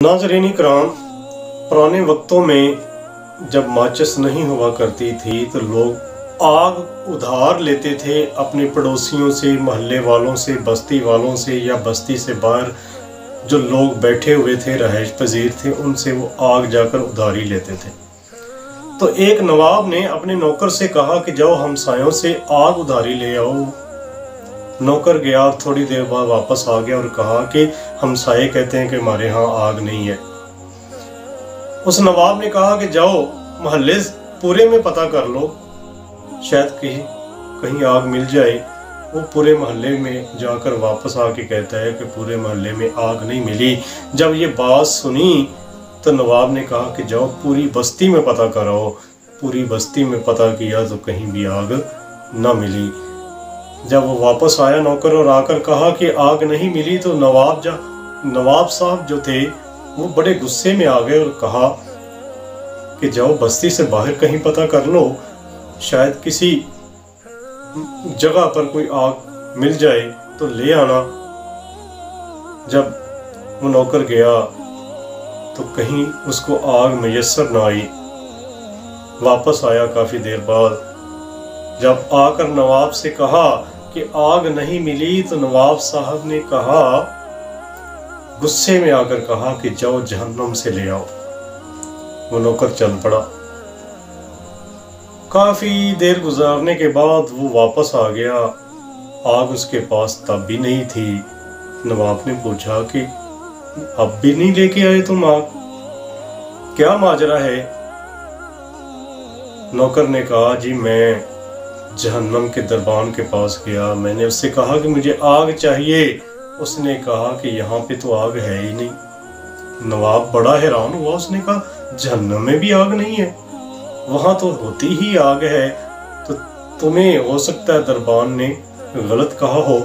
नाज़रीन इकराम, पुराने वक्तों में जब माचिस नहीं हुआ करती थी तो लोग आग उधार लेते थे अपने पड़ोसियों से, मोहल्ले वालों से, बस्ती वालों से या बस्ती से बाहर जो लोग बैठे हुए थे, रहायश पजीर थे, उनसे वो आग जाकर उधारी लेते थे। तो एक नवाब ने अपने नौकर से कहा कि जाओ हमसायों से आग उधारी ले आओ। नौकर गया और थोड़ी देर बाद वापस आ गया और कहा कि हमसाये कहते हैं कि हमारे यहाँ आग नहीं है। उस नवाब ने कहा कि जाओ मोहल्ले पूरे में पता कर लो, शायद कहीं आग मिल जाए। वो पूरे मोहल्ले में जाकर वापस आके कहता है कि पूरे मोहल्ले में आग नहीं मिली। जब ये बात सुनी तो नवाब ने कहा कि जाओ पूरी बस्ती में पता कराओ। पूरी बस्ती में पता किया तो कहीं भी आग न मिली। जब वो वापस आया नौकर और आकर कहा कि आग नहीं मिली तो नवाब साहब जो थे वो बड़े गुस्से में आ गए और कहा कि जाओ बस्ती से बाहर कहीं पता कर लो, शायद किसी जगह पर कोई आग मिल जाए तो ले आना। जब वो नौकर गया तो कहीं उसको आग मैसर न आई। वापस आया काफ़ी देर बाद, जब आकर नवाब से कहा कि आग नहीं मिली तो नवाब साहब ने कहा, गुस्से में आकर कहा कि जाओ जहन्नम से ले आओ। वो नौकर चल पड़ा। काफी देर गुजारने के बाद वो वापस आ गया। आग उसके पास तब भी नहीं थी। नवाब ने पूछा कि अब भी नहीं लेके आए तुम आग, क्या माजरा है? नौकर ने कहा, जी मैं जहन्नम के दरबान के पास गया, मैंने उससे कहा कि मुझे आग चाहिए। उसने कहा कि यहाँ पे तो आग है ही नहीं। नवाब बड़ा हैरान हुआ। उसने कहा जहन्नम में भी आग नहीं है, वहां तो होती ही आग है। तो तुम्हें हो सकता है दरबान ने गलत कहा हो।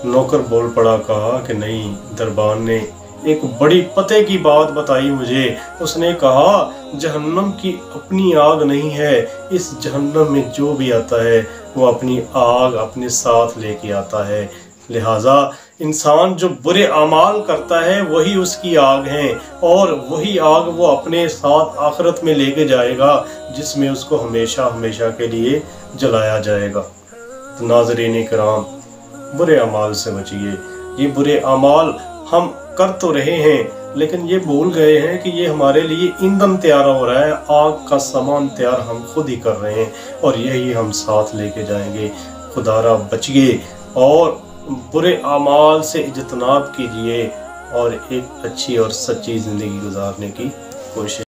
नौकर बोल पड़ा, कहा कि नहीं, दरबान ने एक बड़ी पते की बात बताई मुझे। उसने कहा जहन्नम की अपनी आग नहीं है, इस जहन्नम में जो भी आता है वो अपनी आग अपने साथ लेके आता है। लिहाजा इंसान जो बुरे अमाल करता है वही उसकी आग है और वही आग वो अपने साथ आखिरत में लेके जाएगा, जिसमें उसको हमेशा हमेशा के लिए जलाया जाएगा। तो नाज़रीन इकराम, बुरे अमाल से बचिए। ये बुरे अमाल हम कर तो रहे हैं लेकिन ये भूल गए हैं कि ये हमारे लिए ईंधन तैयार हो रहा है। आग का सामान तैयार हम खुद ही कर रहे हैं और यही हम साथ लेके जाएंगे। खुदारा बचिए और बुरे अमाल से इज्तनाब कीजिए और एक अच्छी और सच्ची ज़िंदगी गुजारने की कोशिश